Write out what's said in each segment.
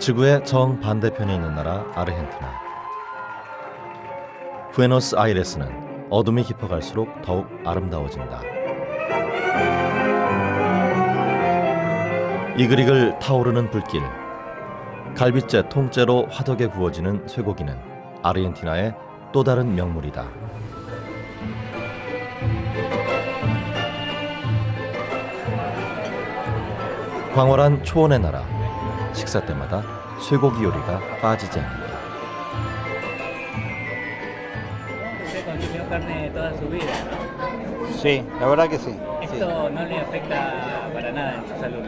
지구의 정반대편에 있는 나라 아르헨티나. 부에노스아이레스는 어둠이 깊어갈수록 더욱 아름다워진다. 이글이글 타오르는 불길, 갈빗째 통째로 화덕에 구워지는 쇠고기는 아르헨티나의 또 다른 명물이다. 광활한 초원의 나라, 식사 때마다 쇠고기 요리가 빠지지 않는다. ¿Consumió carne toda su vida? Sí, la verdad que sí. ¿Esto no le afecta para nada en su salud?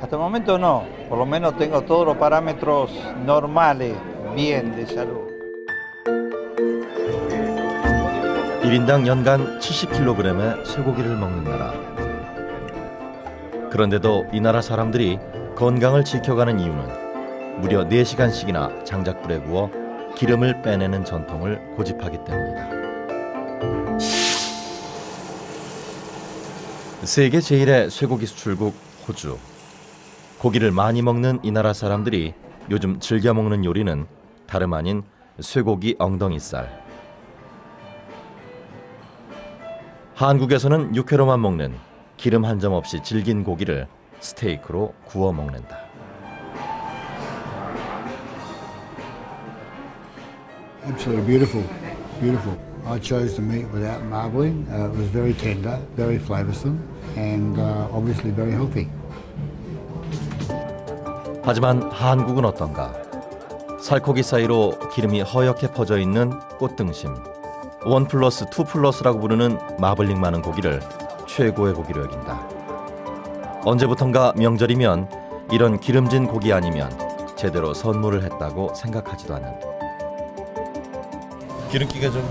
Hasta el momento no, por lo menos tengo todos los parámetros normales, bien de salud. 1인당 연간 70kg의 쇠고기를 먹는 나라. 그런데도 이 나라 사람들이 건강을 지켜가는 이유는 무려 4시간씩이나 장작불에 구워 기름을 빼내는 전통을 고집하기 때문이다. 세계 제1의 쇠고기 수출국 호주. 고기를 많이 먹는 이 나라 사람들이 요즘 즐겨 먹는 요리는 다름 아닌 쇠고기 엉덩이살. 한국에서는 육회로만 먹는 기름 한 점 없이 질긴 고기를 스테이크로 구워 먹는다. Absolutely beautiful, beautiful. I chose the meat without marbling. It was very tender, very flavoursome, and obviously very healthy. 하지만 한국은 어떤가? 살코기 사이로 기름이 허옇게 퍼져 있는 꽃등심, 1+, 2+라고 부르는 마블링 많은 고기를 최고의 고기로 여긴다. 언제부턴가 명절이면 이런 기름진 고기 아니면 제대로 선물을 했다고 생각하지도 않는다. 기름기가 좀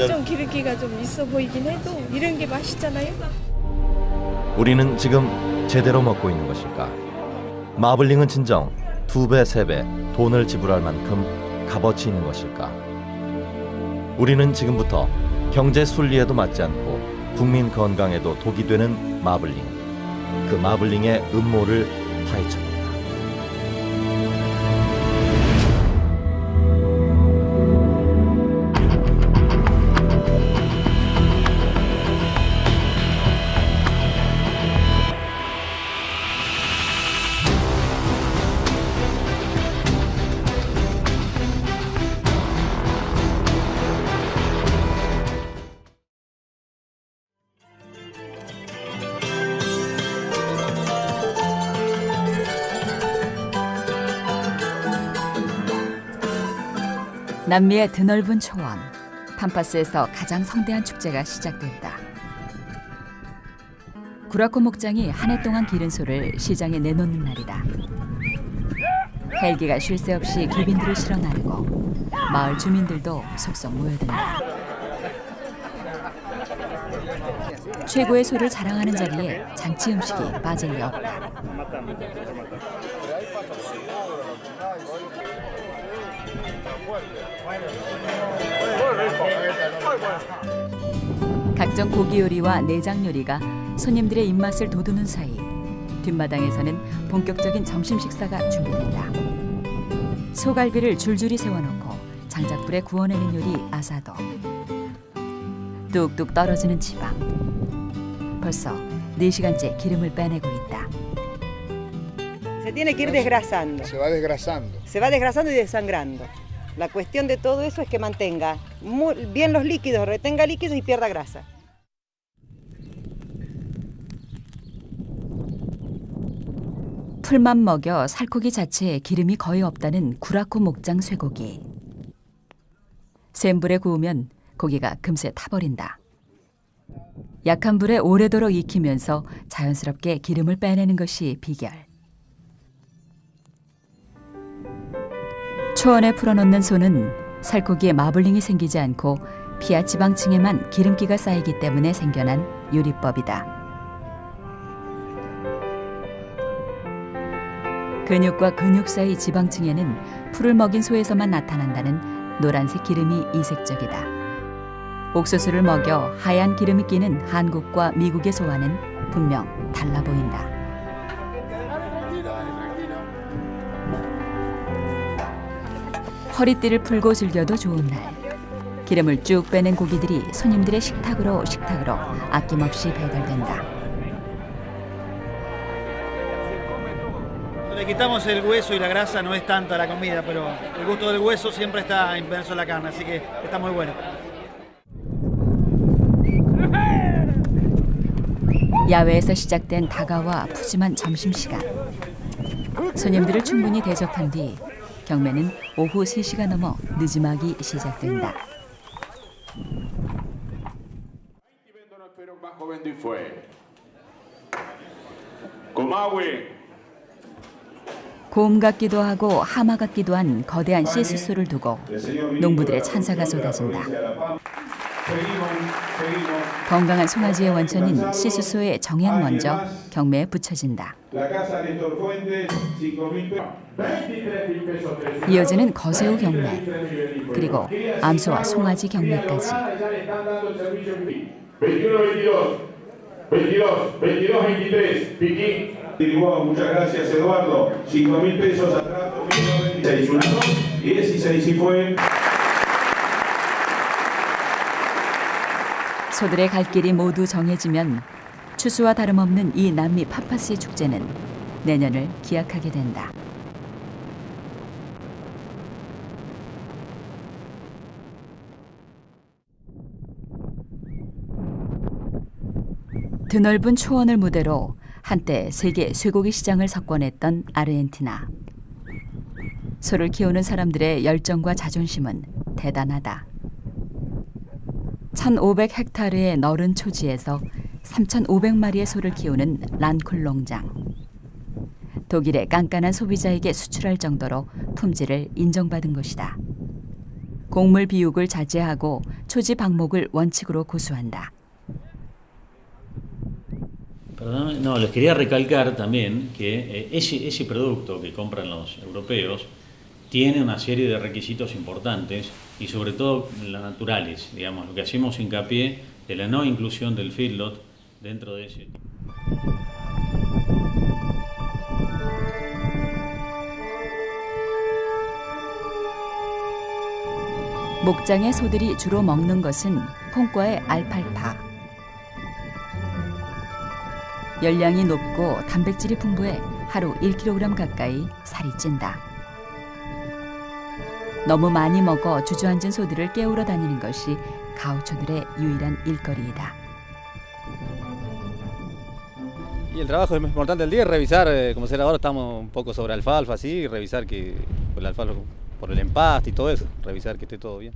좀 기름기가 좀 있어 보이긴 해도 이런 게 맛있잖아요. 우리는 지금 제대로 먹고 있는 것일까? 마블링은 진정 2배, 3배 돈을 지불할 만큼 값어치 있는 것일까? 우리는 지금부터 경제 순리에도 맞지 않고 국민 건강에도 독이 되는 마블링, 그 마블링의 음모를 파헤쳐본다. 남미의 드넓은 초원, 팜파스에서 가장 성대한 축제가 시작됐다. 구라코 목장이 한 해 동안 기른 소를 시장에 내놓는 날이다. 헬기가 쉴 새 없이 귀빈들을 실어 나르고 마을 주민들도 속속 모여든다. 최고의 소를 자랑하는 자리에 잔치 음식이 빠질 리 없다. 각종 고기 요리와 내장 요리가 손님들의 입맛을 돋우는 사이 뒷마당에서는 본격적인 점심 식사가 준비된다. 소갈비를 줄줄이 세워놓고 장작불에 구워내는 요리 아사도. 뚝뚝 떨어지는 지방. 벌써 4시간째 기름을 빼내고 있다. Se tiene que ir desgrasando. Se va desgrasando. Se va desgrasando y desangrando. La cuestión de todo eso es que mantenga muy bien los líquidos, retenga líquidos y pierda grasa. 풀만 먹여 살코기 자체에 기름이 거의 없다는 구라코 목장 쇠고기. 센 불에 구우면 고기가 금세 타버린다. 약한 불에 오래도록 익히면서 자연스럽게 기름을 빼내는 것이 비결. 초원에 풀어놓는 소는 살코기에 마블링이 생기지 않고 피하 지방층에만 기름기가 쌓이기 때문에 생겨난 요리법이다. 근육과 근육 사이 지방층에는 풀을 먹인 소에서만 나타난다는 노란색 기름이 이색적이다. 옥수수를 먹여 하얀 기름이 끼는 한국과 미국의 소와는 분명 달라 보인다. 허리띠를 풀고 즐겨도 좋은 날. 기름을 쭉 빼낸 고기들이 손님들의 식탁으로 아낌없이 배달된다. Le quitamos el hueso y la grasa, no es tanta la comida, pero el gusto del hueso siempre está inmerso en la carne, así que está muy bueno. 야외에서 시작된 다가와 푸짐한 점심시간. 손님들을 충분히 대접한 뒤 경매는 오후 3시가 넘어 늦음하기 시작된다. 곰 같기도 하고 하마 같기도 한 거대한 시수소를 두고 농부들의 찬사가 쏟아진다. 건강한 송아지의 원천인 시수소의 정액 먼저 경매에 붙여진다. 이어지는 거새우 경매, 그리고 암소와 송아지 경매까지. 22, Piquín. Muchas gracias, Eduardo. 5.000 pesos atrás, 16 y fue. 소들의 갈 길이 모두 정해지면 추수와 다름없는 이 남미 파파스의 축제는 내년을 기약하게 된다. 드넓은 초원을 무대로 한때 세계 쇠고기 시장을 석권했던 아르헨티나. 소를 키우는 사람들의 열정과 자존심은 대단하다. 1,500헥타르의 넓은 초지에서 3,500마리의 소를 키우는 란쿨 농장. 독일의 깐깐한 소비자에게 수출할 정도로 품질을 인정받은 것이다. 곡물 비육을 자제하고 초지 방목을 원칙으로 고수한다. Perdón, no, les quería recalcar también que ese producto que compran los europeos tiene una serie de requisitos importantes y sobre todo las naturales, digamos, lo que hacemos hincapié de la no inclusión del feedlot dentro de ese. 목장의 소들이 주로 먹는 것은 콩과의 알팔파. 열량이 높고 단백질이 풍부해 하루 1kg 가까이 살이 찐다. 너무 많이 먹어 주저앉은 소들을 깨우러 다니는 것이 가우초들의 유일한 일거리이다. Y el trabajo más importante del día es revisar, como será ahora estamos un poco sobre alfalfa, así, revisar que por la alfalfa, por el empaste y todo eso, revisar que esté todo bien.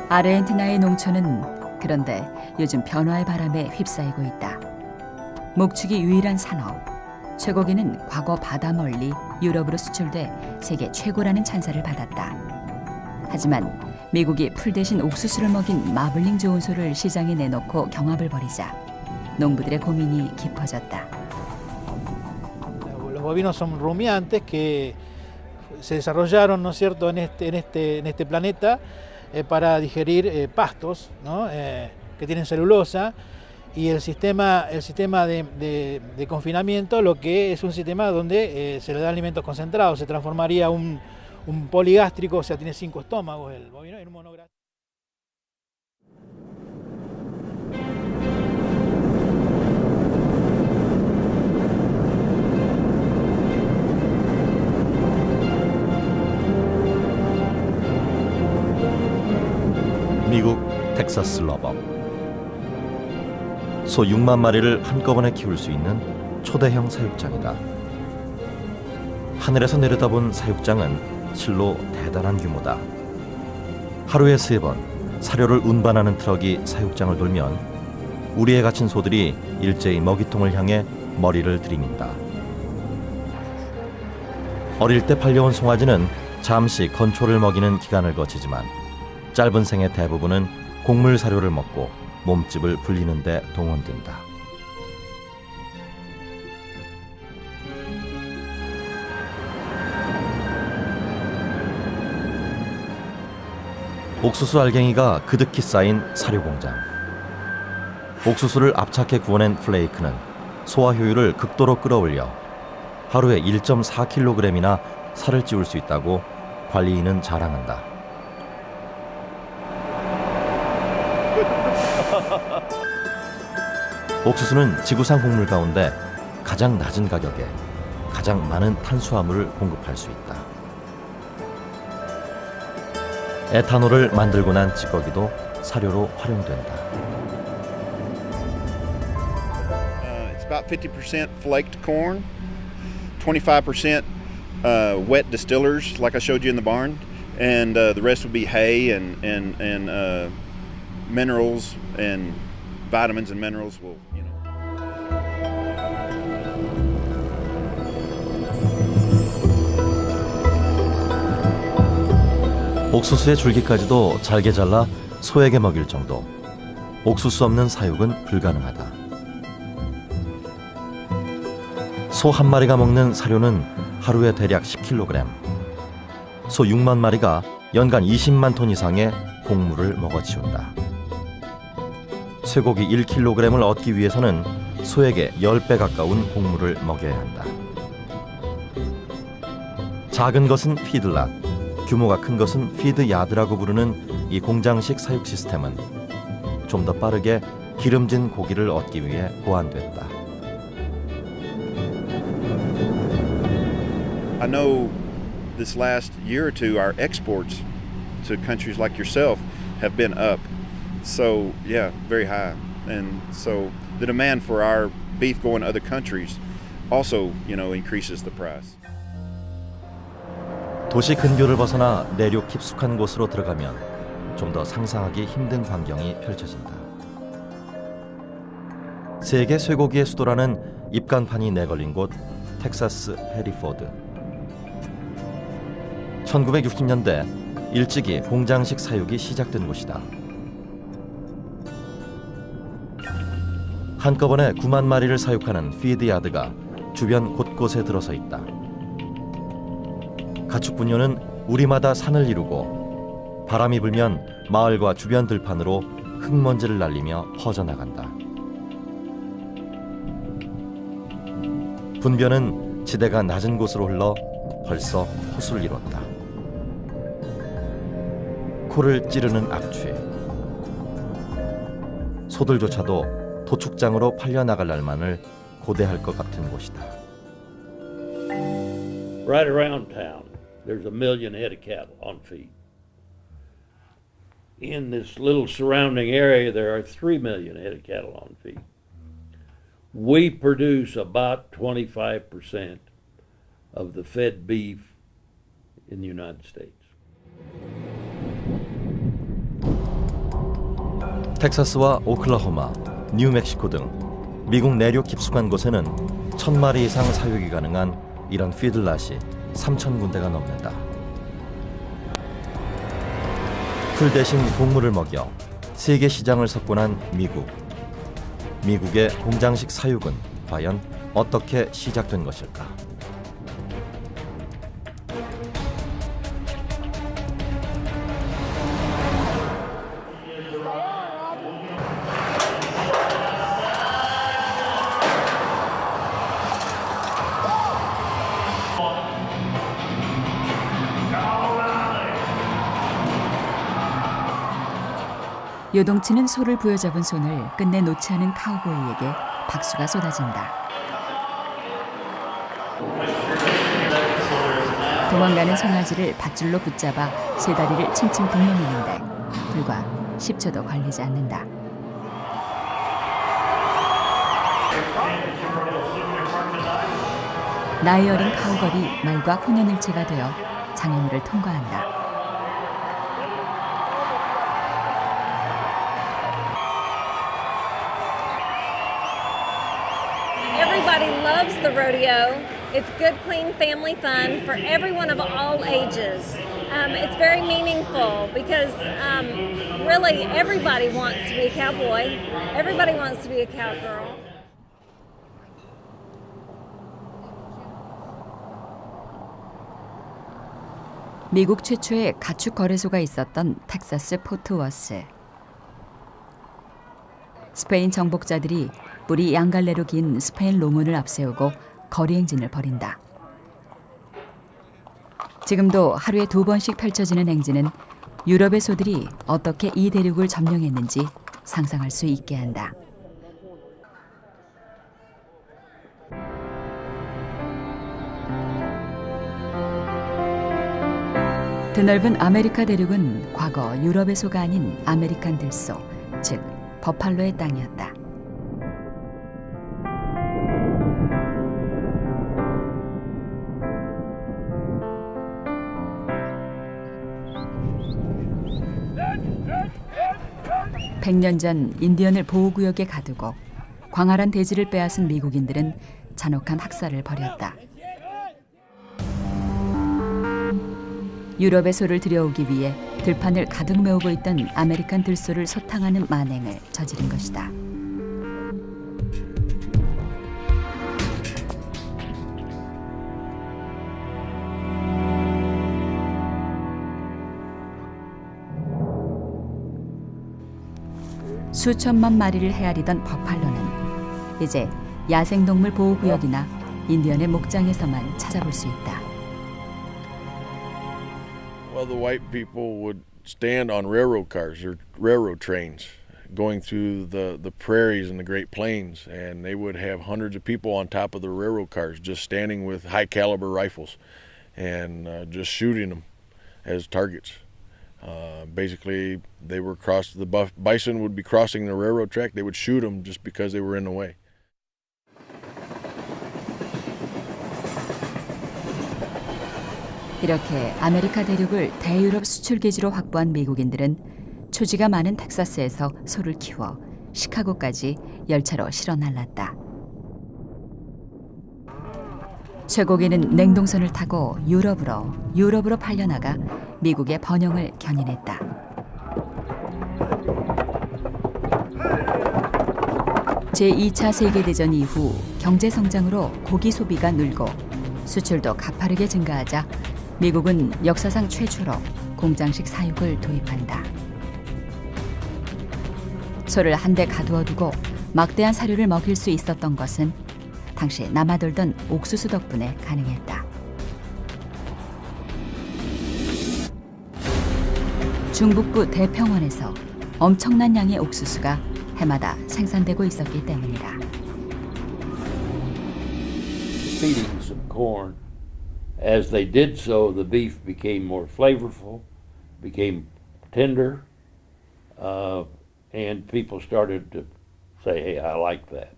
아르헨티나의 농촌은 그런데 요즘 변화의 바람에 휩싸이고 있다. 목축이 유일한 산업. 쇠고기는 과거 바다 멀리 유럽으로 수출돼 세계 최고라는 찬사를 받았다. 하지만 미국이 풀 대신 옥수수를 먹인 마블링 좋은 소를 시장에 내놓고 경합을 벌이자 농부들의 고민이 깊어졌다. Los bovinos son rumiantes que se desarrollaron, ¿no es cierto?, en este planeta para digerir pastos, ¿no? Que tienen celulosa, y el sistema de confinamiento lo que es un sistema donde se le da alimentos concentrados, se transformaría un poligástrico, o sea, tiene 5 estómagos el bovino, en un monogástrico. 미국 텍사스 러버. 소 6만 마리를 한꺼번에 키울 수 있는 초대형 사육장이다. 하늘에서 내려다본 사육장은 실로 대단한 규모다. 하루에 3번 사료를 운반하는 트럭이 사육장을 돌면 우리에 갇힌 소들이 일제히 먹이통을 향해 머리를 들이민다. 어릴 때 팔려온 송아지는 잠시 건초를 먹이는 기간을 거치지만 짧은 생의 대부분은 곡물 사료를 먹고 몸집을 불리는 데 동원된다. 옥수수 알갱이가 그득히 쌓인 사료 공장. 옥수수를 압착해 구워낸 플레이크는 소화 효율을 극도로 끌어올려 하루에 1.4kg이나 살을 찌울 수 있다고 관리인은 자랑한다. 옥수수는 지구상 곡물 가운데 가장 낮은 가격에 가장 많은 탄수화물을 공급할 수 있다. 에탄올을 만들고 난 찌꺼기도 사료로 활용된다. It's about 50% flaked corn, 25% wet distillers, like I showed you in the barn, and the rest would be hay and minerals and vitamins and minerals will, you know. 옥수수의 줄기까지도 잘게 잘라 소에게 먹일 정도. 옥수수 없는 사육은 불가능하다. 소 한 마리가 먹는 사료는 하루에 대략 10kg. 소 6만 마리가 연간 20만 톤 이상의 곡물을 먹어치운다. 쇠고기 1kg을 얻기 위해서는 소에게 10배 가까운 곡물을 먹여야 한다. 작은 것은 피드랏, 규모가 큰 것은 피드야드라고 부르는 이 공장식 사육 시스템은 좀 더 빠르게 기름진 고기를 얻기 위해 고안됐다. I know this last year or two our exports to countries like yourself have been up. So, yeah, very high. And so the demand for our beef going to other countries also, you know, increases the price. 도시 근교를 벗어나 내륙 깊숙한 곳으로 들어가면 좀 더 상상하기 힘든 광경이 펼쳐진다. 세계 쇠고기의 수도라는 입간판이 내걸린 곳 텍사스 해리포드. 1960년대 일찍이 공장식 사육이 시작된 곳이다. 한꺼번에 9만 마리를 사육하는 피드야드가 주변 곳곳에 들어서 있다. 가축 분뇨는 우리마다 산을 이루고 바람이 불면 마을과 주변 들판으로 흙먼지를 날리며 퍼져나간다. 분변은 지대가 낮은 곳으로 흘러 벌써 호수를 이뤘다. 코를 찌르는 악취. 소들조차도 도축장으로 팔려나갈 날만을 고대할 것 같은 곳이다. Right around town, there's 1 million head of cattle on feed. In this little surrounding area, there are 3 million head of cattle on feed. We produce about 25% of the fed beef in the United States. 텍사스와 오클라호마, 뉴멕시코 등 미국 내륙 깊숙한 곳에는 1000마리 이상 사육이 가능한 이런 피들랏이 3,000군데가 넘는다. 풀 대신 곡물을 먹여 세계 시장을 석권한 미국. 미국의 공장식 사육은 과연 어떻게 시작된 것일까? 요동치는 소를 부여잡은 손을 끝내 놓지 않은 카우보이에게 박수가 쏟아진다. 도망가는 송아지를 밧줄로 붙잡아 세 다리를 칭칭 돌려내는데 불과 10초도 걸리지 않는다. 나이 어린 카우걸이 말과 혼연일체가 되어 장애물을 통과한다. Everybody loves the rodeo. It's good, clean family fun for everyone of all ages. It's very meaningful because really everybody wants to be a cowboy. Everybody wants to be a cowgirl. 미국 최초의 가축 거래소가 있었던 텍사스 포트워스. 스페인 정복자들이 뿔이 양갈래로 긴 스페인 롱온을 앞세우고 거리 행진을 벌인다. 지금도 하루에 2번씩 펼쳐지는 행진은 유럽의 소들이 어떻게 이 대륙을 점령했는지 상상할 수 있게 한다. 드넓은 아메리카 대륙은 과거 유럽의 소가 아닌 아메리칸 들소, 즉 버팔로의 땅이었다. (100년) 전 인디언을 보호구역에 가두고 광활한 대지를 빼앗은 미국인들은 잔혹한 학살을 벌였다. 유럽의 소를 들여오기 위해 들판을 가득 메우고 있던 아메리칸 들소를 소탕하는 만행을 저지른 것이다. 수천만 마리를 헤아리던 버팔로는 이제 야생동물 보호구역이나 인디언의 목장에서만 찾아볼 수 있다. Well, the white people would stand on railroad cars or railroad trains going through the prairies and the Great Plains, and they would have hundreds of people on top of the railroad cars just standing with high caliber rifles and just shooting them as targets. Basically, they were the bison would be crossing the railroad track. They would shoot them just because they were in the way. 이렇게 아메리카 대륙을 대유럽 수출 기지로 확보한 미국인들은 초지가 많은 텍사스에서 소를 키워 시카고까지 열차로 실어 날랐다. 쇠고기는 냉동선을 타고 유럽으로 팔려나가 미국의 번영을 견인했다. 제2차 세계대전 이후 경제 성장으로 고기 소비가 늘고 수출도 가파르게 증가하자 미국은 역사상 최초로 공장식 사육을 도입한다. 소를 한 대 가두어두고 막대한 사료를 먹일 수 있었던 것은 당시 남아돌던 옥수수 덕분에 가능했다. 중북부 대평원에서 엄청난 양의 옥수수가 해마다 생산되고 있었기 때문이다. Feeding some corn. As they did so, the beef became more flavorful, became tender, and people started to say, hey, I like that.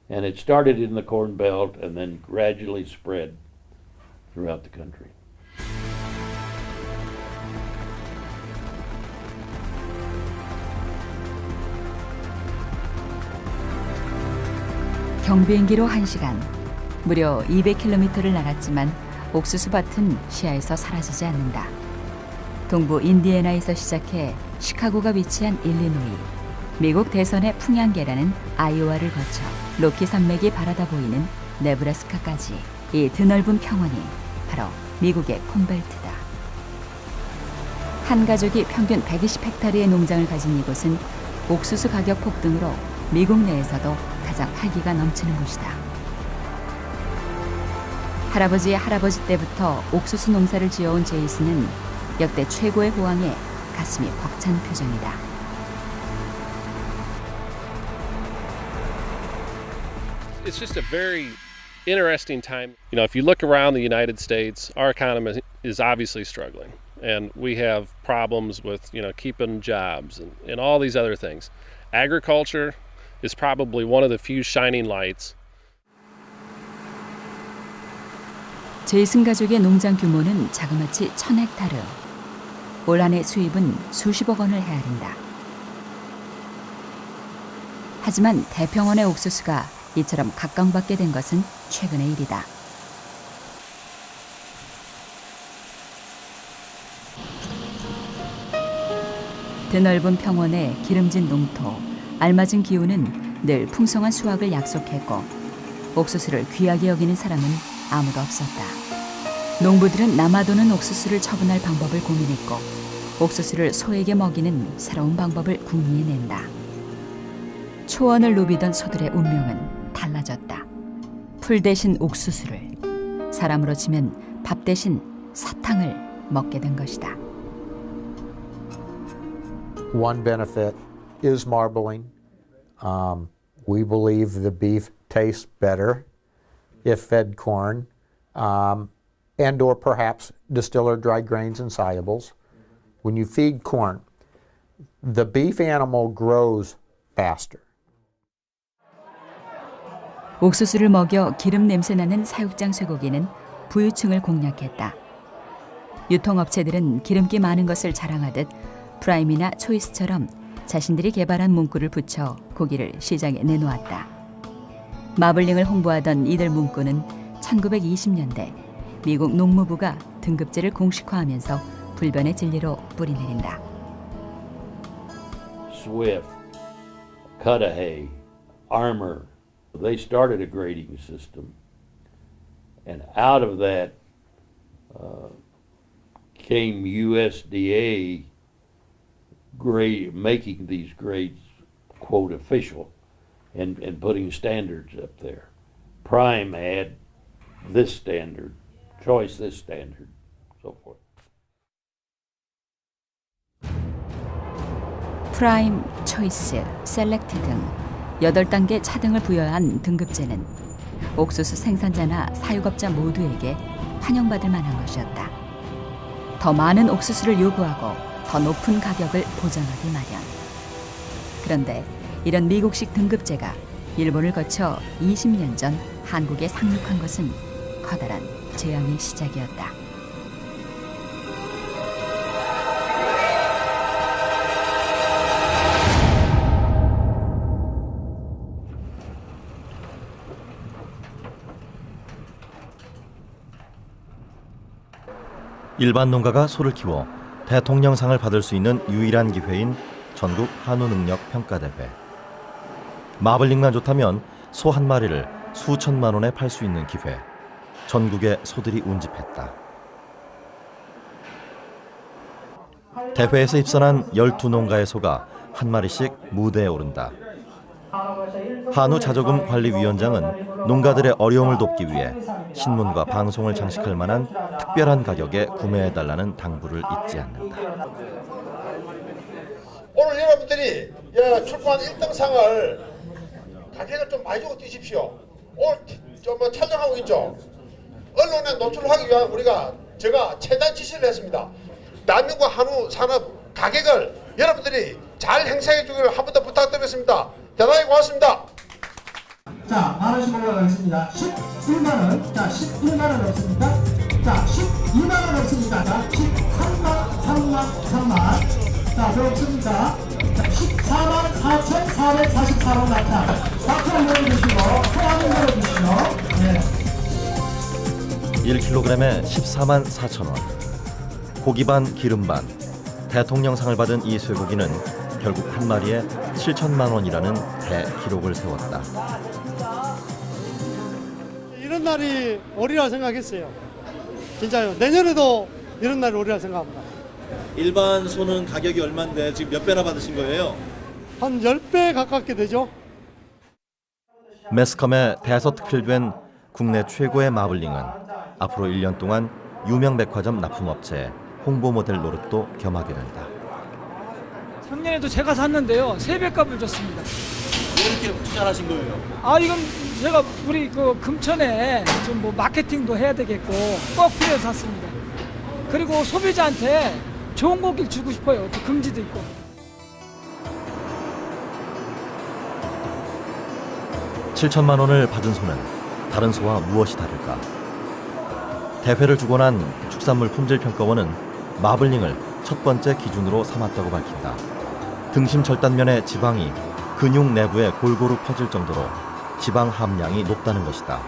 And it started in the Corn Belt and then gradually spread throughout the country. 경비행기로 1시간, 무려 200km를 날았지만 옥수수밭은 시야에서 사라지지 않는다. 동부 인디애나에서 시작해 시카고가 위치한 일리노이, 미국 대선의 풍향계라는 아이오와를 거쳐 로키 산맥이 바라다 보이는 네브라스카까지 이 드넓은 평원이 바로 미국의 콘벨트다. 한 가족이 평균 120헥타르의 농장을 가진 이곳은 옥수수 가격 폭등으로 미국 내에서도 가장 활기가 넘치는 곳이다. 할아버지의 할아버지 때부터 옥수수 농사를 지어온 제이슨은 역대 최고의 호황에 가슴이 벅찬 표정이다. It's just a very interesting time. You know, if you look around the United States, our economy is obviously struggling, and we have problems with, you know, keeping jobs and all these other things. Agriculture is probably one of the few shining lights. 제이슨 가족의 농장 규모는 자그마치 1000헥타르. 올 한 해 수입은 수십억 원을 헤아린다. 하지만 대평원의 옥수수가 이처럼 각광받게 된 것은 최근의 일이다. 드넓은 평원의 기름진 농토, 알맞은 기후는 늘 풍성한 수확을 약속했고 옥수수를 귀하게 여기는 사람은 아무도 없었다. 농부들은 남아도는 옥수수를 처분할 방법을 고민했고 옥수수를 소에게 먹이는 새로운 방법을 궁리해낸다. 초원을 누비던 소들의 운명은 달라졌다. 풀 대신 옥수수를, 사람으로 치면 밥 대신 사탕을 먹게 된 것이다. One benefit is marbling. We believe the beef tastes better if fed corn, and or perhaps distiller dried grains and solubles. When you feed corn, the beef animal grows faster. 옥수수를 먹여 기름 냄새 나는 사육장 쇠고기는 부유층을 공략했다. 유통업체들은 기름기 많은 것을 자랑하듯 프라임이나 초이스처럼 자신들이 개발한 문구를 붙여 고기를 시장에 내놓았다. 마블링을 홍보하던 이들 문구는 1920년대 미국 농무부가 등급제를 공식화하면서 불변의 진리로 뿌리내린다. Swift, Cudahy, Armour, they started a grading system, and out of that came USDA making these grades, quote, official, and putting standards up there. Prime had this standard, Choice this standard, so forth. 프라임, 초이스, 셀렉트 등 8단계 차등을 부여한 등급제는 옥수수 생산자나 사육업자 모두에게 환영받을 만한 것이었다. 더 많은 옥수수를 요구하고 더 높은 가격을 보장하기 마련. 그런데 이런 미국식 등급제가 일본을 거쳐 20년 전 한국에 상륙한 것은 커다란 재앙의 시작이었다. 일반 농가가 소를 키워 대통령상을 받을 수 있는 유일한 기회인 전국 한우능력평가대회. 마블링만 좋다면 소 한 마리를 수천만 원에 팔 수 있는 기회. 전국의 소들이 운집했다. 대회에서 입선한 12농가의 소가 한 마리씩 무대에 오른다. 한우자조금관리위원장은 농가들의 어려움을 돕기 위해 신문과 방송을 장식할 만한 특별한 가격에 구매해달라는 당부를 잊지 않는다. 오늘 여러분들이 출품한 1등상을 가격을 좀 많이 주고 뛰십시오. 오늘 좀 촬영하고 있죠. 언론에 노출하기 위한 제가 최대한 지시를 했습니다. 대한민국 한우 산업 가격을 여러분들이 잘 행사해 주기를 한 번 더 부탁드리겠습니다. 대단히 고맙습니다. 자, 만 원씩 올라가겠습니다. 11만 원, 자 11만 원 없습니까? 자 12만 원 없습니까? 자 13만, 자 더 없습니까? 자 14만 4,444원 나타. 박수 한번 해주시고 소환 한번 해주시죠. 네. 1kg에 14만 4천 원. 고기 반 기름 반. 대통령상을 받은 이 쇠고기는 결국 한 마리에 7천만 원이라는 대기록을 세웠다. 이런 날이 오리라 생각했어요. 진짜요. 내년에도 이런 날이 오리라 생각합니다. 일반 소는 가격이 얼마인데 지금 몇 배나 받으신 거예요? 한 10배 가깝게 되죠. 매스컴에 대서특필된 국내 최고의 마블링은 앞으로 1년 동안 유명 백화점 납품업체의 홍보 모델 노릇도 겸하게 된다. 작년에도 제가 샀는데요. 3배값을 줬습니다. 왜 이렇게 투자를 하신 거예요? 이건 제가 우리 금천에 좀 마케팅도 해야 되겠고 꼭 필요해서 샀습니다. 그리고 소비자한테 좋은 고기를 주고 싶어요. 또 긍지도 있고. $7천만 원을 받은 소는 다른 소와 무엇이 다를까? 대회를 주고 난 축산물 품질평가원은 마블링을 첫 번째 기준으로 삼았다고 밝힌다. 등심 절단면의 지방이 근육 내부에 골고루 퍼질 정도로 지방 함량이 높다는 것이다.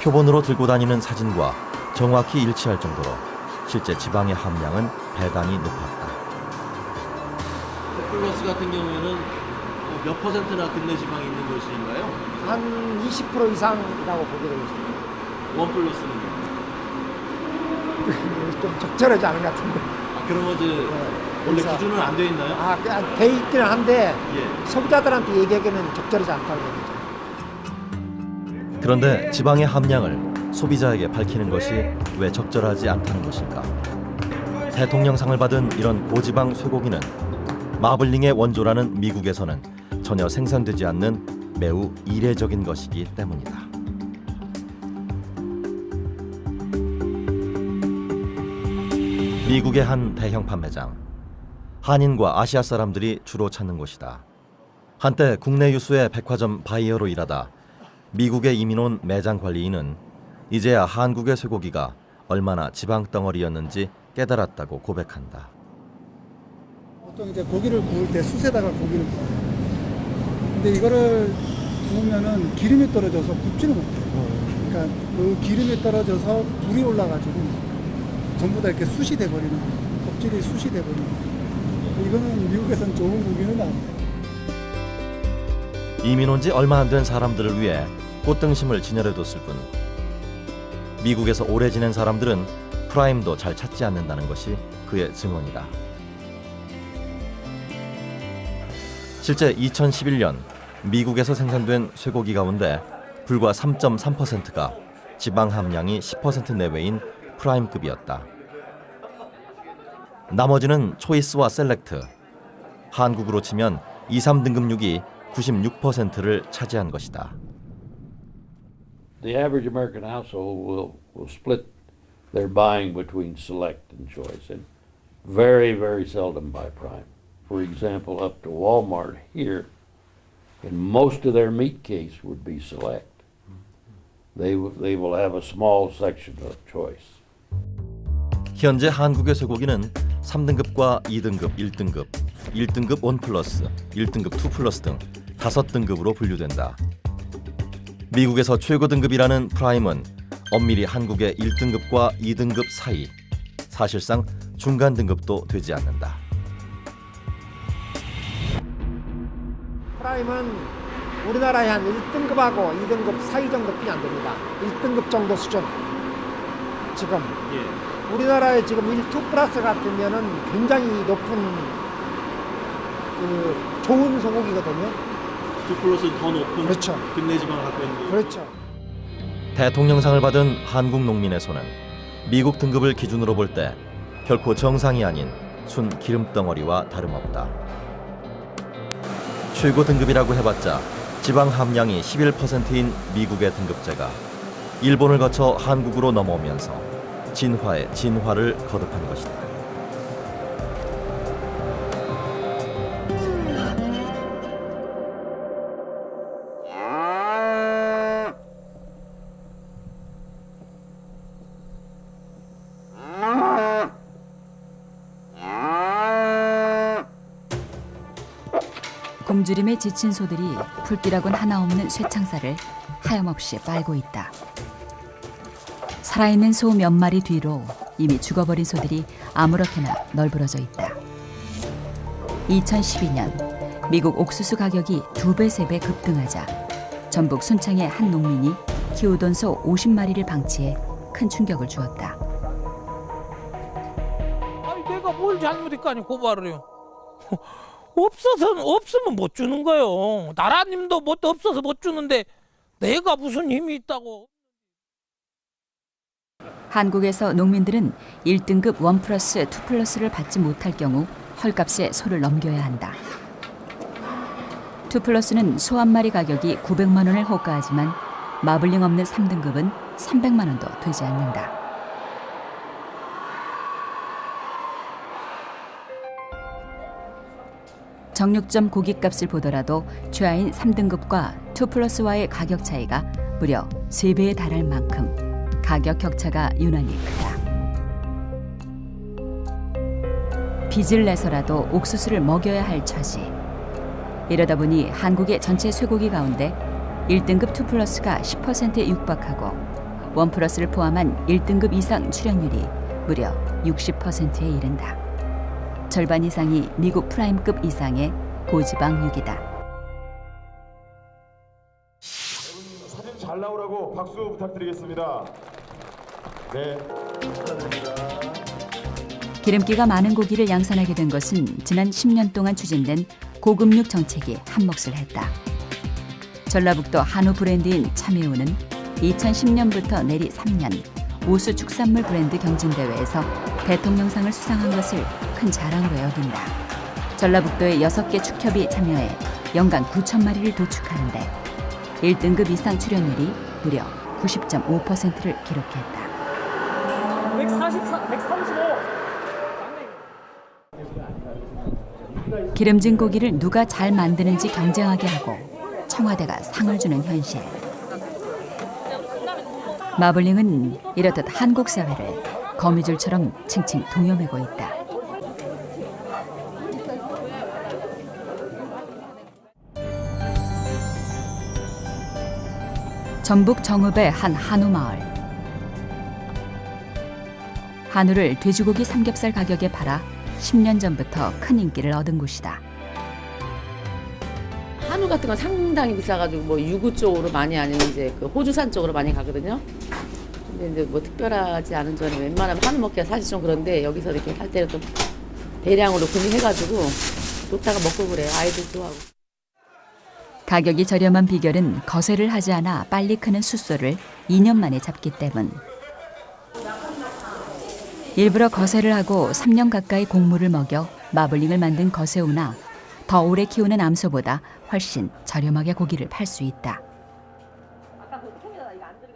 표본으로 들고 다니는 사진과 정확히 일치할 정도로 실제 지방의 함량은 대단히 높았다. 플러스 같은 경우에는 몇 퍼센트나 근내 지방이 있는 것인가요? 한 20% 이상이라고 보게 되고 있습니다. 원 플러스는? 좀 적절하지 않은 것 같은데. 그런 거지 원래 기준은 안 돼 있나요? 그냥 돼 있기는 한데 예. 소비자들한테 얘기하기에는 적절하지 않다는 거죠. 그런데 지방의 함량을 소비자에게 밝히는 것이 왜 적절하지 않다는 것일까? 대통령상을 받은 이런 고지방 쇠고기는 마블링의 원조라는 미국에서는 전혀 생산되지 않는 매우 이례적인 것이기 때문이다. 미국의 한 대형 판매장. 한인과 아시아 사람들이 주로 찾는 곳이다. 한때 국내 유수의 백화점 바이어로 일하다 미국에 이민 온 매장 관리인은 이제야 한국의 쇠고기가 얼마나 지방 덩어리였는지 깨달았다고 고백한다. 보통 이제 고기를 구울 때 숯에다가 고기를 구워요. 근데 이거를 구우면은 기름이 떨어져서 굽지를 못해요. 그러니까 그 기름이 떨어져서 불이 올라가지고 전부 다 이렇게 숯이 돼버리는, 껍질이 숯이 돼버리는. 이거는 미국에선 좋은 고기는 아니에요. 이민 온 지 얼마 안 된 사람들을 위해 꽃등심을 진열해뒀을 뿐 미국에서 오래 지낸 사람들은 프라임도 잘 찾지 않는다는 것이 그의 증언이다. 실제 2011년 미국에서 생산된 쇠고기 가운데 불과 3.3%가 지방 함량이 10% 내외인 프라임급이었다. 나머지는 초이스와 셀렉트, 한국으로 치면 2, 3등급육이 96%를 차지한 것이다. The average American household will split their buying between select and choice, and very, very seldom buy prime. For example, up to Walmart here, and most of their meat case would be select. They will have a small section of choice. 현재 한국의 쇠고기는 3등급과 2등급, 1등급, 1등급 1플러스, 1등급 2플러스 등 5등급으로 분류된다. 미국에서 최고 등급이라는 프라임은 엄밀히 한국의 1등급과 2등급 사이, 사실상 중간 등급도 되지 않는다. 프라임은 우리나라의 한 1등급하고 2등급 사이 정도뿐이 안 됩니다. 1등급 정도 수준. 지금 우리나라에 지금 1, 2 플러스 같으면은 굉장히 높은 좋은 소고기거든요. 2 플러스는 더 높은 그렇죠. 근내 지방을 갖고 있는 거예요. 그렇죠. 대통령상을 받은 한국 농민의 손은 미국 등급을 기준으로 볼 때 결코 정상이 아닌 순 기름덩어리와 다름없다. 최고 등급이라고 해봤자 지방 함량이 11%인 미국의 등급제가 일본을 거쳐 한국으로 넘어오면서 진화에 진화를 거듭한 것이다. 굶주림에 지친 소들이 불길하곤 하나 없는 쇠창살을 하염없이 빨고 있다. 살아있는 소 몇 마리 뒤로 이미 죽어버린 소들이 아무렇게나 널브러져 있다. 2012년 미국 옥수수 가격이 2배, 3배 급등하자 전북 순창의 한 농민이 키우던 소 50마리를 방치해 큰 충격을 주었다. 아니 내가 뭘 잘못했까니 고발을 해요. 없으면 못 주는 거요. 나라님도 없어서 못 주는데 내가 무슨 힘이 있다고. 한국에서 농민들은 1등급 1플러스 2플러스를 받지 못할 경우 헐값에 소를 넘겨야 한다. 2플러스는 소 한 마리 가격이 900만 원을 호가하지만 마블링 없는 3등급은 300만 원도 되지 않는다. 정육점 고깃값을 보더라도 최하인 3등급과 2플러스와의 가격 차이가 무려 3배에 달할 만큼 가격 격차가 유난히 크다. 빚을 내서라도 옥수수를 먹여야 할 처지. 이러다 보니 한국의 전체 쇠고기 가운데 1등급 2플러스가 10%에 육박하고 1플러스를 포함한 1등급 이상 출연율이 무려 60%에 이른다. 절반 이상이 미국 프라임급 이상의 고지방육이다. 사진 잘 나오라고 박수 부탁드리겠습니다. 네. 축하드립니다. 기름기가 많은 고기를 양산하게 된 것은 지난 10년 동안 추진된 고급육 정책이 한몫을 했다. 전라북도 한우 브랜드인 참외우는 2010년부터 내리 3년 우수 축산물 브랜드 경진대회에서 대통령상을 수상한 것을 큰 자랑으로 여긴다. 전라북도의 6개 축협이 참여해 연간 9,000마리를 도축하는데 1등급 이상 출연율이 무려 90.5%를 기록했다. 135. 기름진 고기를 누가 잘 만드는지 경쟁하게 하고 청와대가 상을 주는 현실. 마블링은 이렇듯 한국 사회를 거미줄처럼 층층 동여매고 있다. 전북 정읍의 한 한우 마을. 한우를 돼지고기 삼겹살 가격에 팔아 10년 전부터 큰 인기를 얻은 곳이다. 한우 같은 건 상당히 비싸가지고 뭐 유구 쪽으로 많이 아니면 이제 그 호주산 쪽으로 많이 가거든요. 근데 이제 뭐 특별하지 않은 점은 웬만하면 한우 먹기가 사실 좀 그런데 여기서 이렇게 할 때는 좀 대량으로 구매해가지고 좋다가 먹고 그래요. 아이들 좋아하고. 가격이 저렴한 비결은 거세를 하지 않아 빨리 크는 숫소를 2년 만에 잡기 때문. 일부러 거세를 하고 3년 가까이 곡물을 먹여 마블링을 만든 거세우나 더 오래 키우는 암소보다 훨씬 저렴하게 고기를 팔 수 있다.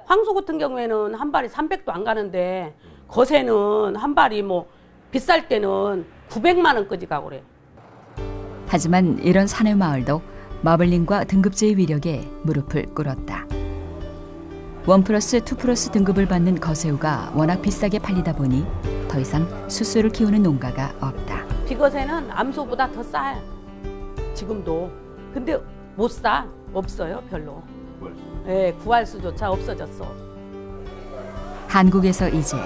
황소 같은 경우에는 한 발이 300도 안 가는데 거세는 한 발이 뭐 비쌀 때는 900만 원까지 가고 그래. 하지만 이런 산의 마을도 마블링과 등급제의 위력에 무릎을 꿇었다. 1+, 2+ 등급을 받는 거새우가 워낙 비싸게 팔리다 보니 더 이상 숫소를 키우는 농가가 없다. 비거새는 암소보다 더 싸요. 지금도. 근데 못 사. 없어요. 별로. 네, 구할 수조차 없어졌어. 한국에서 이제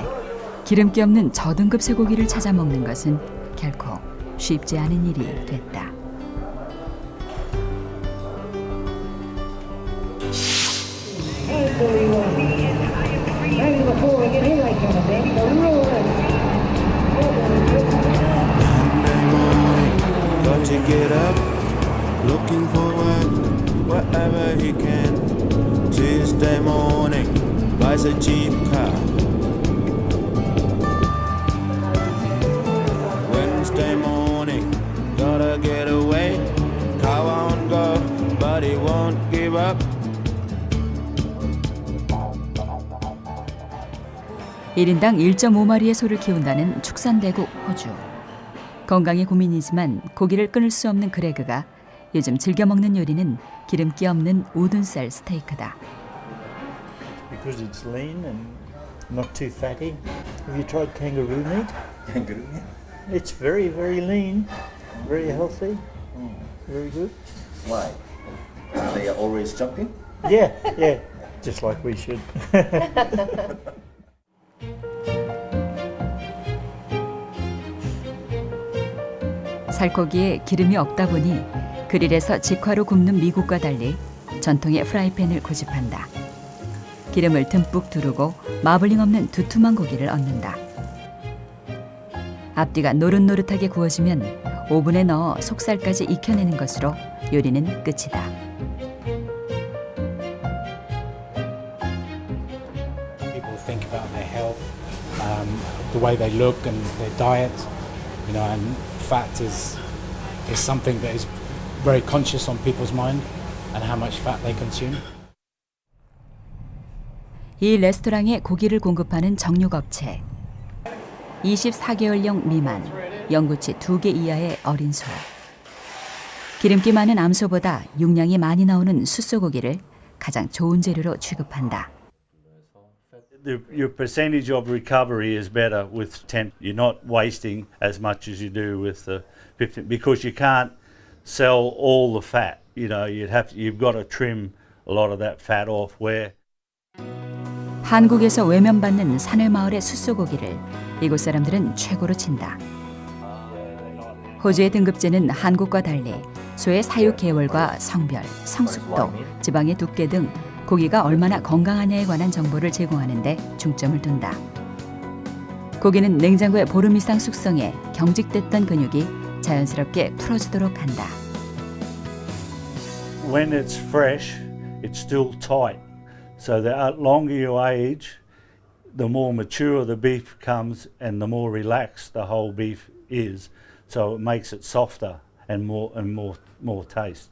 기름기 없는 저등급 쇠고기를 찾아 먹는 것은 결코 쉽지 않은 일이 됐다. To get up, looking for work wherever he can. Tuesday morning, buys a cheap car. Wednesday morning, gotta get away. Car won't go, but he won't give up. 1인당 1.5마리의 소를 키운다는 축산대국 호주. 건강에 고민이지만 고기를 끊을 수 없는 그레그가 요즘 즐겨 먹는 요리는 기름기 없는 우둔살 스테이크다. Because it's lean and not too fatty. Have you tried kangaroo meat? Kangaroo meat? It's very, very lean, very healthy, very good. Why? They are always jumping? Yeah, yeah, just like we should. 살코기에 기름이 없다 보니 그릴에서 직화로 굽는 미국과 달리 전통의 프라이팬을 고집한다. 기름을 듬뿍 두르고 마블링 없는 두툼한 고기를 얻는다. 앞뒤가 노릇노릇하게 구워지면 오븐에 넣어 속살까지 익혀내는 것으로 요리는 끝이다. People think about their health, the way they look and their diet, you know, and fat is something that is very conscious on people's mind and how much fat they consume. 이 레스토랑에 고기를 공급하는 정육업체. 24개월령 미만, 영구치 2개 이하의 어린 소. 기름기 많은 암소보다 용량이 많이 나오는 숫소고기를 가장 좋은 재료로 취급한다. Your percentage of recovery is better with 10. You're not wasting as much as you do with the 15 because you can't sell all the fat. You know, you've got to trim a lot of that fat off. Where 한국에서 외면받는 산의 마을의 숫소고기를 이곳 사람들은 최고로 친다. 호주의 등급제는 한국과 달리 소의 사육 계월과 성별, 성숙도, 지방의 두께 등 고기가 얼마나 건강하냐에 관한 정보를 제공하는 데 중점을 둔다. 고기는 냉장고에 보름 이상 숙성해 경직됐던 근육이 자연스럽게 풀어지도록 한다. When it's fresh, it's still tight. So the longer you age, the more mature the beef becomes and the more relaxed the whole beef is. So it makes it softer and more taste.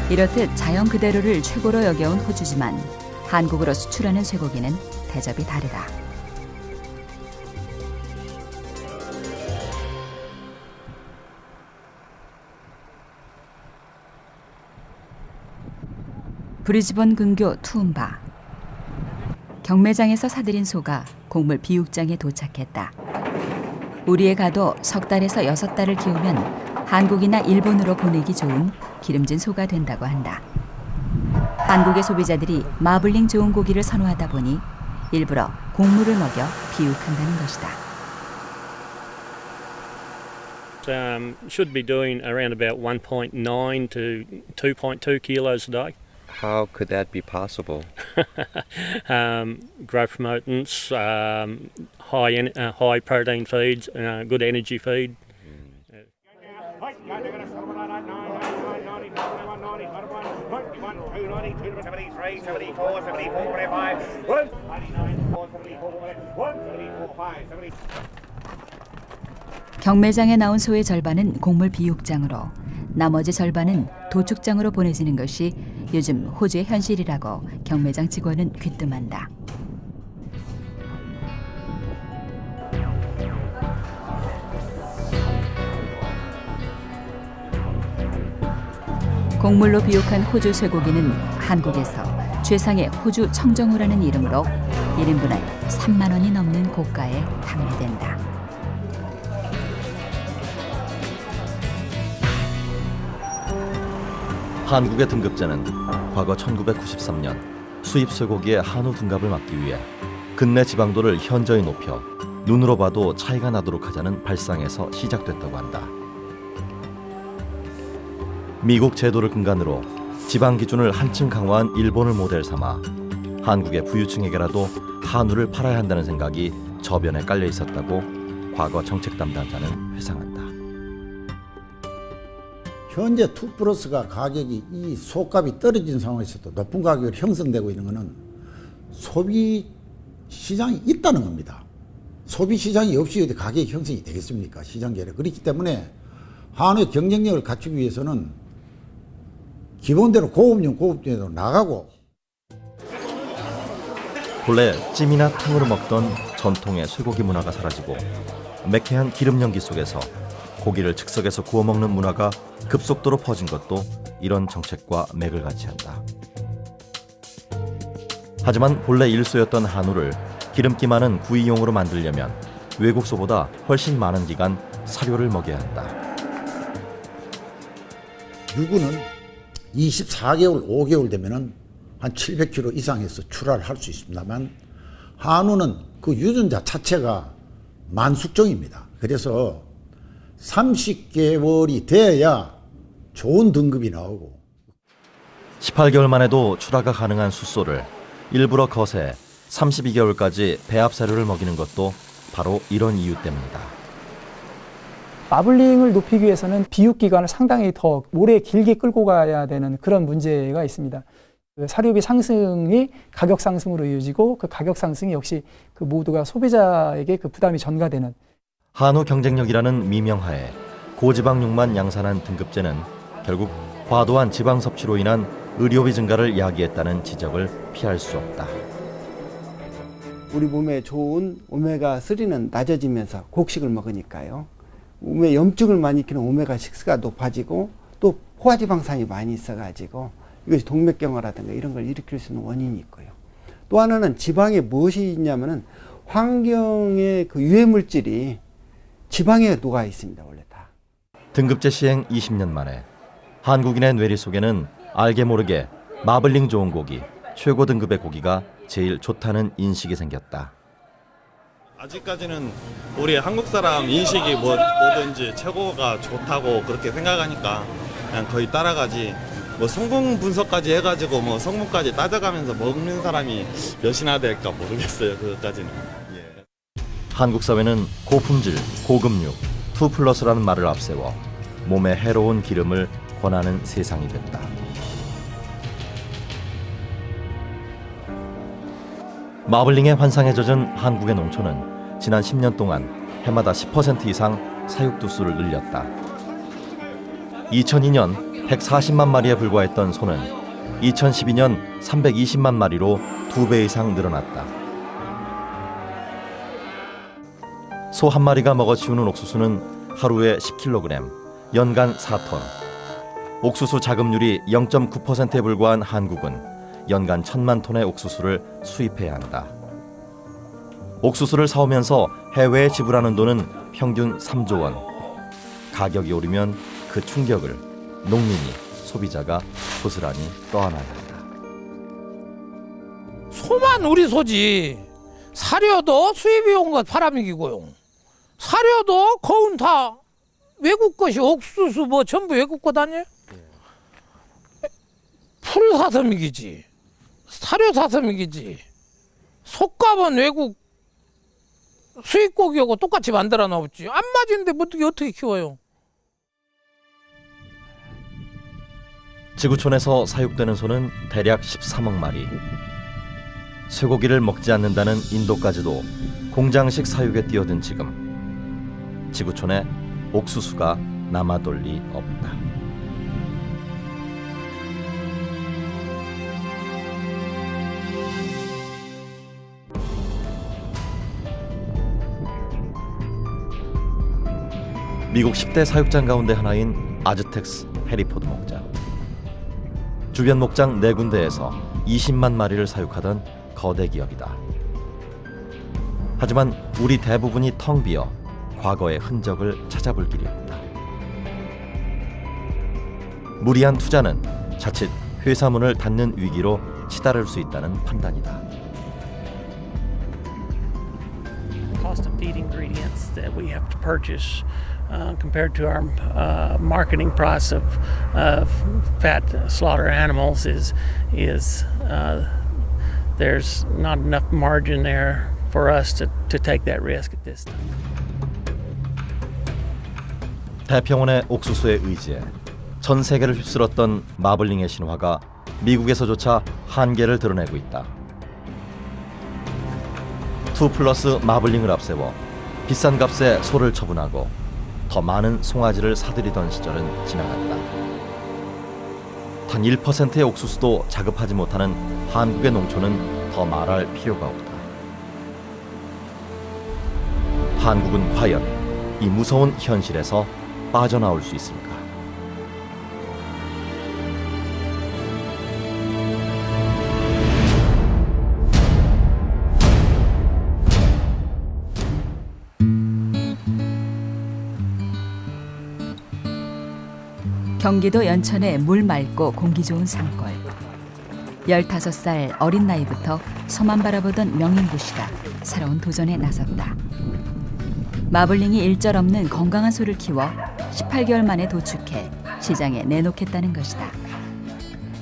이렇듯 자연 그대로를 최고로 여겨온 호주지만 한국으로 수출하는 쇠고기는 대접이 다르다. 브리즈번 근교 투움바. 경매장에서 사들인 소가 곡물 비육장에 도착했다. 우리에 가도 석 달에서 6달을 키우면 한국이나 일본으로 보내기 좋은 기름진 소가 된다고 한다. 한국의 소비자들이 마블링 좋은 고기를 선호하다 보니 일부러 곡물을 먹여 비육한다는 것이다. Should be doing around about 1.9 to 2.2 kilos a day. How could that be possible? Growth promotants, high protein feeds, good energy feed. 경매장에 나온 소의 절반은 곡물 비육장으로 나머지 절반은 도축장으로 보내지는 것이 요즘 호주의 현실이라고 경매장 직원은 귀뜸한다. 곡물로 비육한 호주 쇠고기는 한국에서 최상의 호주 청정호라는 이름으로 1인분에 3만 원이 넘는 고가에 판매된다. 한국의 등급제는 과거 1993년 수입 쇠고기의 한우 등급을 막기 위해 근내 지방도를 현저히 높여 눈으로 봐도 차이가 나도록 하자는 발상에서 시작됐다고 한다. 미국 제도를 근간으로 지방 기준을 한층 강화한 일본을 모델 삼아 한국의 부유층에게라도 한우를 팔아야 한다는 생각이 저변에 깔려 있었다고 과거 정책 담당자는 회상한다. 현재 투플러스가 가격이 이 소값이 떨어진 상황에서도 높은 가격으로 형성되고 있는 것은 소비 시장이 있다는 겁니다. 소비 시장이 없이 가격이 형성이 되겠습니까? 시장계에. 그렇기 때문에 한우의 경쟁력을 갖추기 위해서는 기본대로 고급대로 나가고. 본래 찜이나 탕으로 먹던 전통의 쇠고기 문화가 사라지고 매캐한 기름 연기 속에서 고기를 즉석에서 구워 먹는 문화가 급속도로 퍼진 것도 이런 정책과 맥을 같이 한다. 하지만 본래 일소였던 한우를 기름기 많은 구이용으로 만들려면 외국 소보다 훨씬 많은 기간 사료를 먹여야 한다. 유구는 24개월, 5개월 되면은 한 700kg 이상에서 출하를 할 수 있습니다만 한우는 그 유전자 자체가 만숙종입니다. 그래서 30개월이 돼야 좋은 등급이 나오고 18개월만 해도 출하가 가능한 숫소를 일부러 거세 32개월까지 배합 사료를 먹이는 것도 바로 이런 이유 때문이다. 마블링을 높이기 위해서는 비육 기간을 상당히 더 오래 길게 끌고 가야 되는 그런 문제가 있습니다. 그 사료비 상승이 가격 상승으로 이어지고 그 가격 상승이 역시 그 모두가 소비자에게 그 부담이 전가되는. 한우 경쟁력이라는 미명하에 고지방육만 양산한 등급제는 결국 과도한 지방 섭취로 인한 의료비 증가를 야기했다는 지적을 피할 수 없다. 우리 몸에 좋은 오메가3는 낮아지면서 곡식을 먹으니까요. 몸에 염증을 많이 일으키는 오메가6가 높아지고 또 포화지방산이 많이 있어가지고 이것이 동맥경화라든가 이런 걸 일으킬 수 있는 원인이 있고요. 또 하나는 지방에 무엇이 있냐면은 환경의 그 유해물질이 지방에 녹아 있습니다. 원래 다. 등급제 시행 20년 만에 한국인의 뇌리 속에는 알게 모르게 마블링 좋은 고기, 최고 등급의 고기가 제일 좋다는 인식이 생겼다. 아직까지는 우리 한국 사람 인식이 뭐든지 최고가 좋다고 그렇게 생각하니까 그냥 거의 따라가지. 뭐 성분 분석까지 해가지고 뭐 성분까지 따져가면서 먹는 사람이 몇이나 될까 모르겠어요. 그것까지는. 한국 사회는 고품질, 고급육, 2+라는 말을 앞세워 몸에 해로운 기름을 권하는 세상이 됐다. 마블링의 환상에 젖은 한국의 농촌은 지난 10년 동안 해마다 10% 이상 사육두수를 늘렸다. 2002년 140만 마리에 불과했던 소는 2012년 320만 마리로 2배 이상 늘어났다. 소 한 마리가 먹어치우는 옥수수는 하루에 10kg, 연간 4톤. 옥수수 자급률이 0.9%에 불과한 한국은 연간 1,000만 톤의 옥수수를 수입해야 한다. 옥수수를 사오면서 해외에 지불하는 돈은 평균 3조 원. 가격이 오르면 그 충격을 농민이, 소비자가 고스란히 떠안아야 한다. 소만 우리 소지. 사료도 수입이 온 것 바람이고요. 사료도 거운 다 외국 것이 옥수수 뭐 전부 외국 것 아니에요? 풀 사서 먹이지. 사료 사서 먹이지. 속값은 외국 수입고기하고 똑같이 만들어 놓았지. 안 맞는데 어떻게 키워요? 지구촌에서 사육되는 소는 대략 13억 마리. 쇠고기를 먹지 않는다는 인도까지도 공장식 사육에 뛰어든 지금 지구촌에 옥수수가 남아돌 리 없다. 미국 10대 사육장 가운데 하나인 아즈텍스 해리포드 목장. 주변 목장 4군데에서 20만 마리를 사육하던 거대 기업이다. 하지만 우리 대부분이 텅 비어 과거의 흔적을 찾아볼 길이 없다. 무리한 투자는 자칫 회사 문을 닫는 위기로 치달을 수 있다는 판단이다. Cost of feed ingredients that we have to purchase compared to our marketing price of fat slaughter animals is there's not enough margin there for us to take that risk at this time. 태평원의 옥수수에 의지해 전 세계를 휩쓸었던 마블링의 신화가 미국에서조차 한계를 드러내고 있다. 2+ 마블링을 앞세워 비싼 값에 소를 처분하고 더 많은 송아지를 사들이던 시절은 지나갔다. 단 1%의 옥수수도 자급하지 못하는 한국의 농촌은 더 말할 필요가 없다. 한국은 과연 이 무서운 현실에서 빠져나올 수 있을까? 경기도 연천의 물 맑고 공기 좋은 산골. 15살 어린 나이부터 서만 바라보던 명인구 씨가 새로운 도전에 나섰다. 마블링이 일절없는 건강한 소를 키워 18개월 만에 도축해 시장에 내놓겠다는 것이다.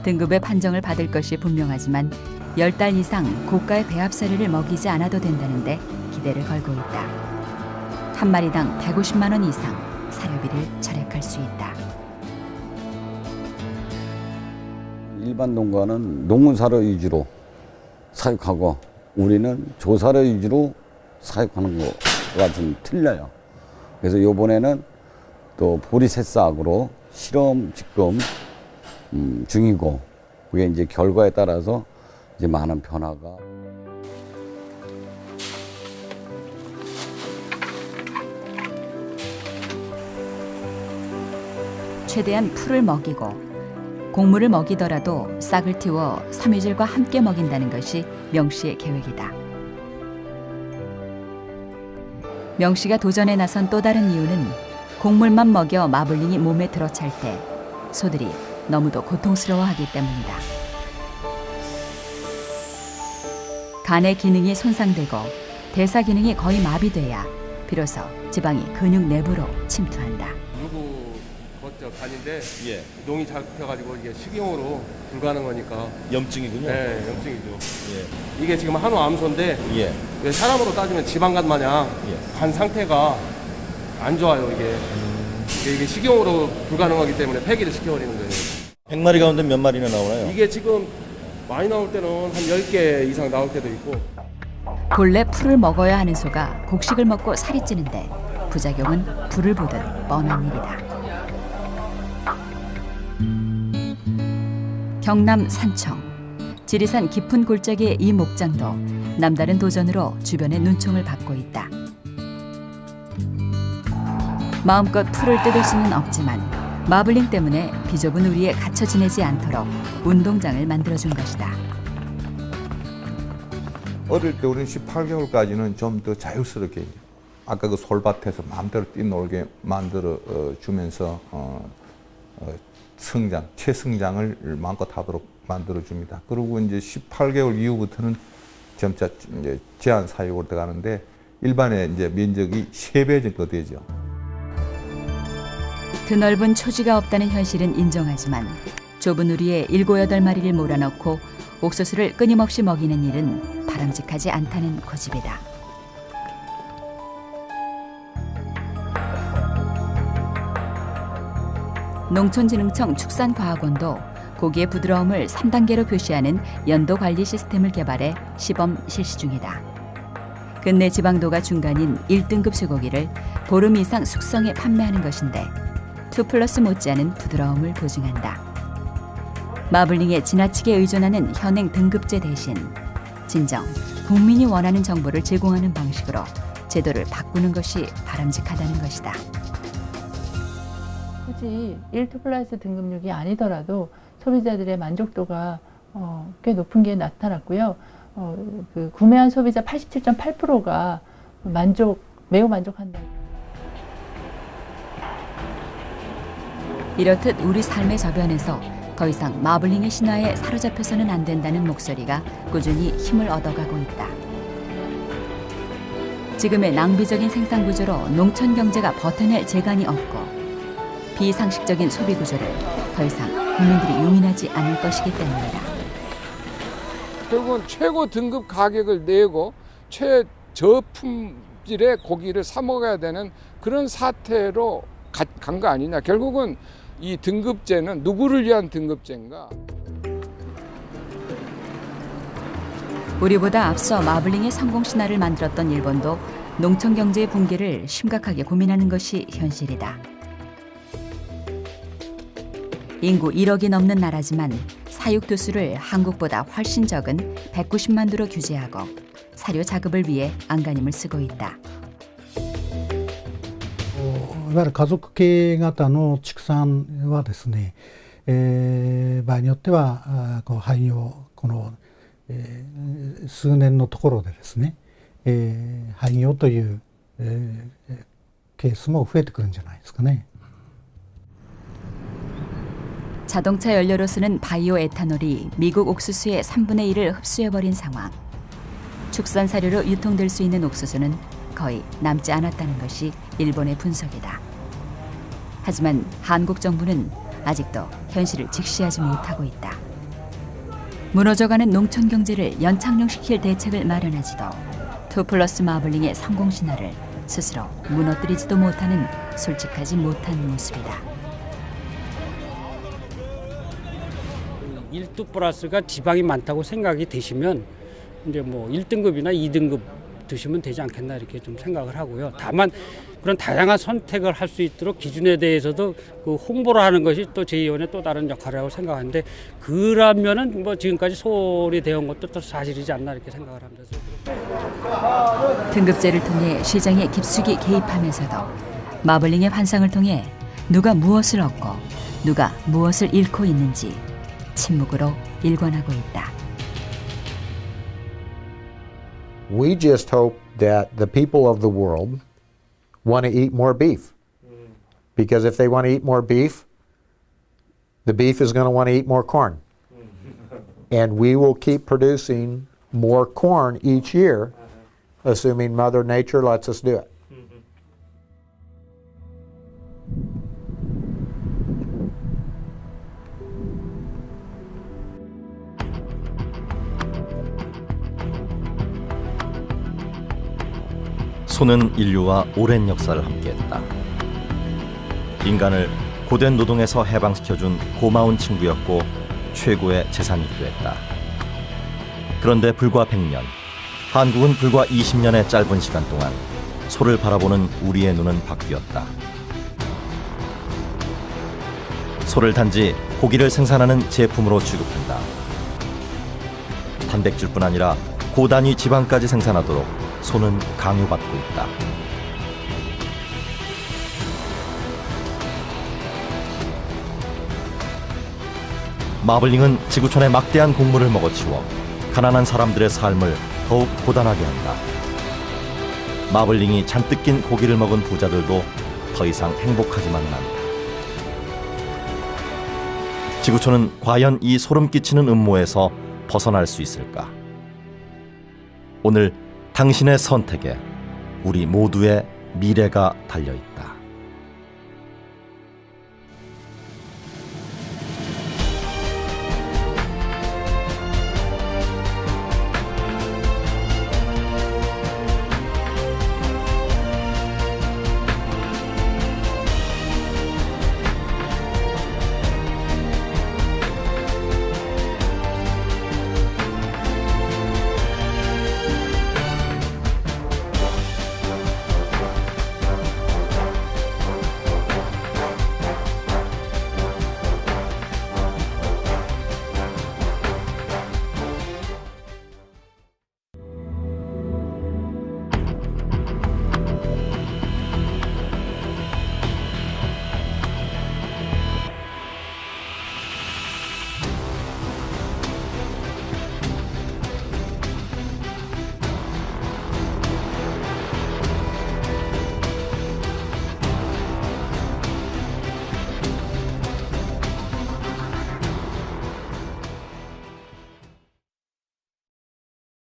등급의 판정을 받을 것이 분명하지만 10달 이상 고가의 배합사료를 먹이지 않아도 된다는데 기대를 걸고 있다. 한 마리당 150만 원 이상 사료비를 절약할 수 있다. 일반 농가는 농사료 위주로 사육하고 우리는 조사료 위주로 사육하는 거가 좀 틀려요. 그래서 이번에는 또 보리새싹으로 실험 지금 중이고 그게 이제 결과에 따라서 이제 많은 변화가. 최대한 풀을 먹이고 곡물을 먹이더라도 싹을 틔워 섬유질과 함께 먹인다는 것이 명 씨의 계획이다. 명 씨가 도전에 나선 또 다른 이유는 곡물만 먹여 마블링이 몸에 들어찰 때 소들이 너무도 고통스러워하기 때문이다. 간의 기능이 손상되고 대사 기능이 거의 마비돼야 비로소 지방이 근육 내부로 침투한다. 누구 간인데 농이 잘 펴가지고 이게 식용으로 불가능하니까 염증이군요. 네, 염증이죠. 이게 지금 한우 암소인데 왜 사람으로 따지면 지방간 마냥 간 상태가 안 좋아요. 이게 식용으로 불가능하기 때문에 폐기를 시켜버리는 거예요. 100마리 가운데 몇 마리나 나오나요? 이게 지금 많이 나올 때는 한 10개 이상 나올 때도 있고. 본래 풀을 먹어야 하는 소가 곡식을 먹고 살이 찌는데 부작용은 불을 보듯 뻔한 일이다. 경남 산청. 지리산 깊은 골짜기의 이 목장도 남다른 도전으로 주변의 눈총을 받고 있다. 마음껏 풀을 뜯을 수는 없지만 마블링 때문에 비좁은 우리에 갇혀 지내지 않도록 운동장을 만들어준 것이다. 어릴 때 우리는 18개월까지는 좀 더 자유스럽게 아까 그 솔밭에서 마음대로 뛰놀게 만들어 주면서 성장, 최성장을 마음껏 하도록 만들어 줍니다. 그리고 이제 18개월 이후부터는 점차 이제 제한 사육으로 들어가는데 일반의 이제 면적이 3배 정도 되죠. 드넓은 초지가 없다는 현실은 인정하지만 좁은 우리에 7, 8마리를 몰아넣고 옥수수를 끊임없이 먹이는 일은 바람직하지 않다는 고집이다. 농촌진흥청 축산과학원도 고기의 부드러움을 3단계로 표시하는 연도 관리 시스템을 개발해 시범 실시 중이다. 근내 지방도가 중간인 1등급 쇠고기를 보름 이상 숙성해 판매하는 것인데 2플러스 못지않은 부드러움을 보증한다. 마블링에 지나치게 의존하는 현행 등급제 대신 진정 국민이 원하는 정보를 제공하는 방식으로 제도를 바꾸는 것이 바람직하다는 것이다. 굳이 1-플러스 등급육이 아니더라도 소비자들의 만족도가 꽤 높은 게 나타났고요. 그 구매한 소비자 87.8%가 매우 만족한다. 이렇듯 우리 삶의 저변에서 더 이상 마블링의 신화에 사로잡혀서는 안 된다는 목소리가 꾸준히 힘을 얻어가고 있다. 지금의 낭비적인 생산 구조로 농촌 경제가 버텨낼 재간이 없고 비상식적인 소비 구조를 더 이상 국민들이 용인하지 않을 것이기 때문이다. 결국은 최고 등급 가격을 내고 최저품질의 고기를 사 먹어야 되는 그런 사태로 간 거 아니냐. 결국은 이 등급제는 누구를 위한 등급제인가? 우리보다 앞서 마블링의 성공 신화를 만들었던 일본도 농촌 경제의 붕괴를 심각하게 고민하는 것이 현실이다. 인구 1억이 넘는 나라지만 사육 두수를 한국보다 훨씬 적은 190만 두로 규제하고 사료 작업을 위해 안간힘을 쓰고 있다. いわゆる家族経営型の畜産はですね、場合によってはこの廃業数年のところでですね、廃業という、ケースも増えてくるんじゃないですかね。 자동차 연료로 쓰는 바이오 에탄올이 미국 옥수수의 3분의 1을 흡수해버린 상황. 축산 사료로 유통될 수 있는 옥수수는 거의 남지 않았다는 것이 일본의 분석이다. 하지만 한국 정부는 아직도 현실을 직시하지 못하고 있다. 무너져가는 농촌 경제를 연착륙시킬 대책을 마련하지도 2플러스 마블링의 성공 신화를 스스로 무너뜨리지도 못하는 솔직하지 못한 모습이다. 1두 플러스가 지방이 많다고 생각이 되시면 이제 뭐 1등급이나 2등급 드시면 되지 않겠나 이렇게 좀 생각을 하고요. 다만 그런 다양한 선택을 할 수 있도록 기준에 대해서도 그 홍보를 하는 것이 또 제2원의 또 다른 역할이라고 생각하는데 그러면은 뭐 지금까지 소홀히 되어온 것도 또 사실이지 않나 이렇게 생각을 합니다. 등급제를 통해 시장에 깊숙이 개입하면서도 마블링의 환상을 통해 누가 무엇을 얻고 누가 무엇을 잃고 있는지 침묵으로 일관하고 있다. We just hope that the people of the world want to eat more beef. Because if they want to eat more beef, the beef is going to want to eat more corn. And we will keep producing more corn each year assuming Mother Nature lets us do it. 소는 인류와 오랜 역사를 함께했다. 인간을 고된 노동에서 해방시켜준 고마운 친구였고 최고의 재산이기도 했다. 그런데 불과 100년, 한국은 불과 20년의 짧은 시간 동안 소를 바라보는 우리의 눈은 바뀌었다. 소를 단지 고기를 생산하는 제품으로 취급한다. 단백질뿐 아니라 고단위 지방까지 생산하도록 소는 강요받고 있다. 마블링은 지구촌의 막대한 곡물을 먹어치워 가난한 사람들의 삶을 더욱 고단하게 한다. 마블링이 잔뜩 낀 고기를 먹은 부자들도 더 이상 행복하지만은 않다. 지구촌은 과연 이 소름 끼치는 음모에서 벗어날 수 있을까? 오늘 당신의 선택에 우리 모두의 미래가 달려 있다.